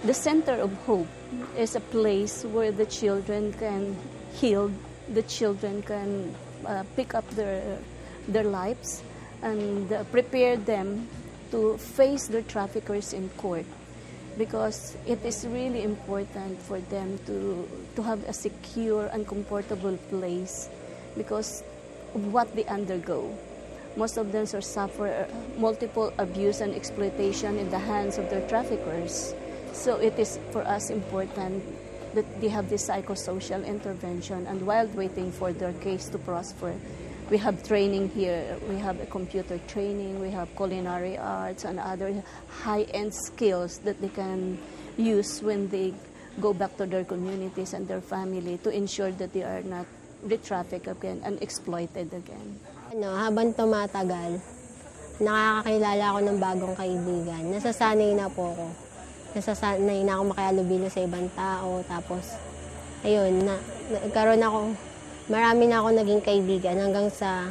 The Center of Hope is a place where the children can heal, the children can pick up their lives and prepare them to face their traffickers in court, because it is really important for them to have a secure and comfortable place because of what they undergo. Most of them suffer multiple abuse and exploitation in the hands of their traffickers. So it is for us important that they have this psychosocial intervention, and while waiting for their case to prosper, we have training here. We have a computer training, we have culinary arts and other high-end skills that they can use when they go back to their communities and their family to ensure that they are not re-trafficked again and exploited again. Habang tumatagal, nakakakilala ako ng bagong kaibigan. Nasasanay na po ako. Nasasanay na ako makihalubilo sa ibang tao. Tapos, ayun, marami na ako naging kaibigan hanggang sa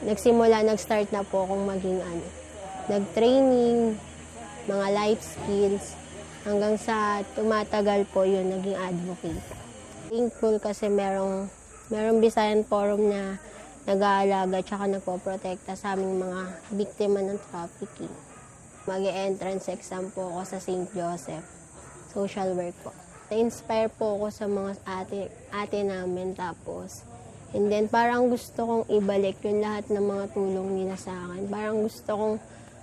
nag-start na po akong maging nag-training, mga life skills, hanggang sa tumatagal po yun, naging advocate. Thankful kasi merong Visayan Forum na nag-aalaga at nagpoprotekta sa aming mga biktima ng trafficking. Mag-entrance exam po ako sa St. Joseph, social work po. Na-inspire po ako sa mga ate namin, tapos and then parang gusto kong ibalik yung lahat ng mga tulong nila sa akin. Parang gusto kong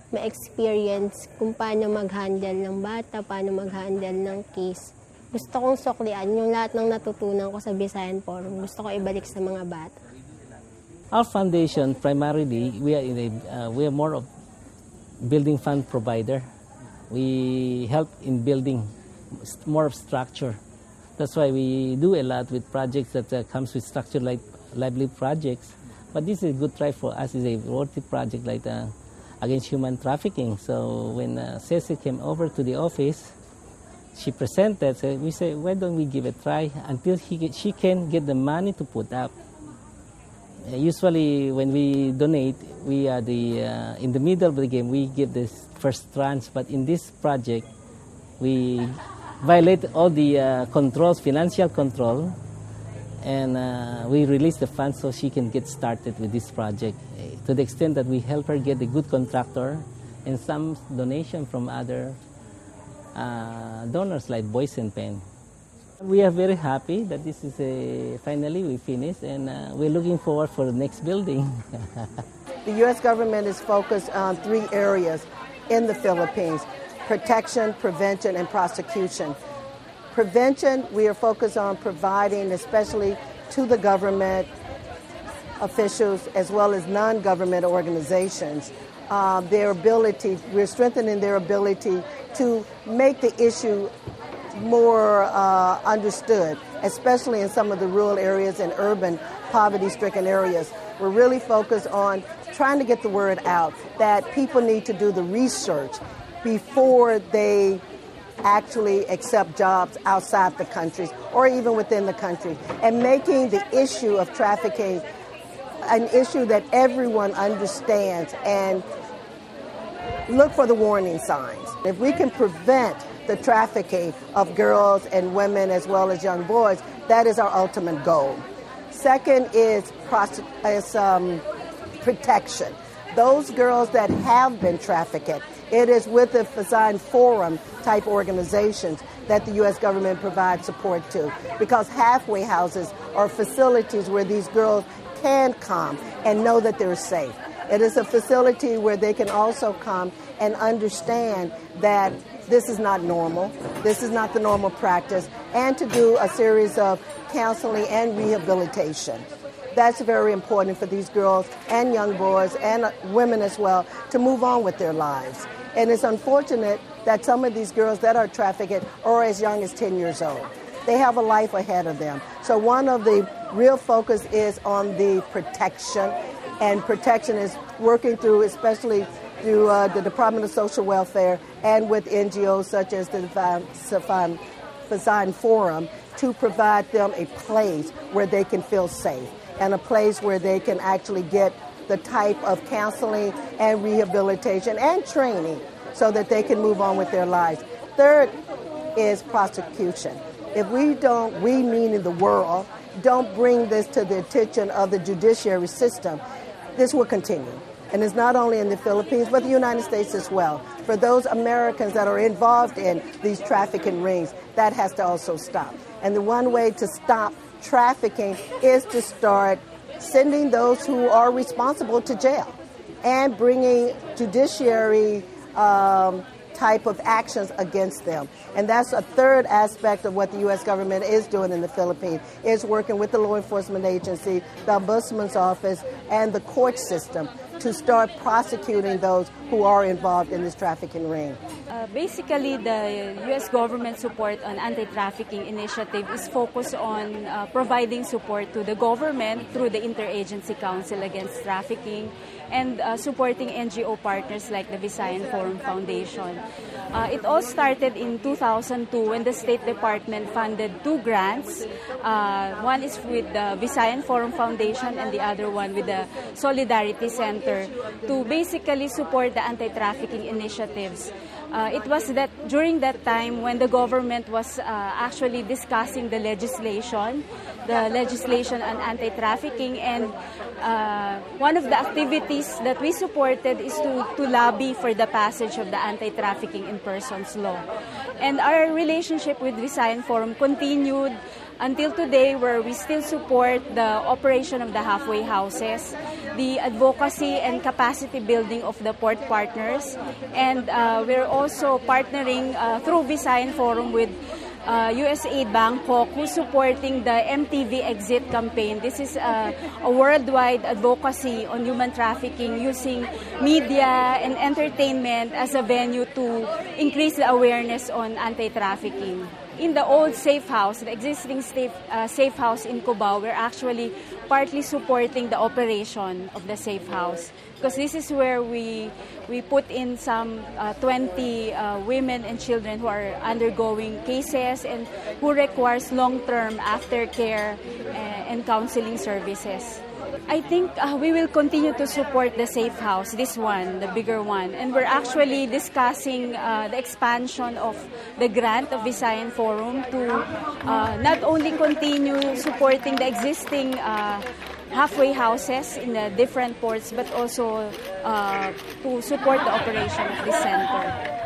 ma-experience kung paano mag-handle ng bata, paano mag-handle ng case. Gusto kong suklian yung lahat ng natutunan ko sa Visayan Forum. Gusto ko ibalik sa mga bata. Our foundation, primarily, we are more of building fund provider. We help in building more of structure. That's why we do a lot with projects that comes with structure like lively projects. But this is a good try for us. Is a worthy project like against human trafficking. So when Ceci came over to the office, she presented. So we said, why don't we give it a try until she can get the money to put up. Usually when we donate, we are in the middle of the game. We give the first tranche, but in this project, we violate all the controls, financial control, and we release the funds so she can get started with this project to the extent that we help her get a good contractor and some donation from other donors like Boys and Pen. We are very happy that this is finally we finished, and we're looking forward for the next building. The U.S. government is focused on 3 areas in the Philippines: protection, prevention, and prosecution. Prevention, we are focused on providing, especially to the government officials as well as non-government organizations, we're strengthening their ability to make the issue more understood, especially in some of the rural areas and urban poverty-stricken areas. We're really focused on trying to get the word out that people need to do the research before they actually accept jobs outside the countries or even within the country, and making the issue of trafficking an issue that everyone understands and look for the warning signs. If we can prevent the trafficking of girls and women as well as young boys, that is our ultimate goal. Second is protection. Those girls that have been trafficked, it is with the Visayan Forum type organizations that the U.S. government provides support to, because halfway houses are facilities where these girls can come and know that they're safe. It is a facility where they can also come and understand that this is not normal, this is not the normal practice, and to do a series of counseling and rehabilitation. That's very important for these girls and young boys and women as well to move on with their lives. And it's unfortunate that some of these girls that are trafficked are as young as 10 years old. They have a life ahead of them. So one of the real focus is on the protection, and protection is working through, especially through the Department of Social Welfare and with NGOs such as the Visayan Forum, to provide them a place where they can feel safe and a place where they can actually get the type of counseling and rehabilitation and training so that they can move on with their lives. third is prosecution. If we don't, we meaning the world, don't bring this to the attention of the judiciary system, this will continue. And it's not only in the Philippines, but the United States as well. For those Americans that are involved in these trafficking rings, that has to also stop. And the one way to stop trafficking is to start sending those who are responsible to jail and bringing judiciary type of actions against them. And that's a third aspect of what the U.S. government is doing in the Philippines, is working with the law enforcement agency, the ombudsman's office, and the court system to start prosecuting those who are involved in this trafficking ring. Basically, the U.S. government support on anti-trafficking initiative is focused on providing support to the government through the Interagency Council Against Trafficking and supporting NGO partners like the Visayan Forum Foundation. It all started in 2002 when the State Department funded 2 grants. One is with the Visayan Forum Foundation and the other one with the Solidarity Center to basically support the anti-trafficking initiatives. It was that during that time when the government was actually discussing the legislation on anti-trafficking, and one of the activities that we supported is to lobby for the passage of the Anti-Trafficking in Persons Law. And our relationship with Visayan Forum continued until today, where we still support the operation of the halfway houses, the advocacy and capacity building of the port partners, and we're also partnering through Visayan Forum with USAID Bangkok, who's supporting the MTV Exit campaign. This is a worldwide advocacy on human trafficking using media and entertainment as a venue to increase the awareness on anti-trafficking. In the old safe house, the existing safe house in Cubao, we're actually partly supporting the operation of the safe house, because this is where we put in some 20 women and children who are undergoing cases and who requires long-term aftercare and counseling services. I think we will continue to support the safe house, this one, the bigger one. And we're actually discussing the expansion of the grant of Visayan Forum to not only continue supporting the existing halfway houses in the different ports, but also to support the operation of this center.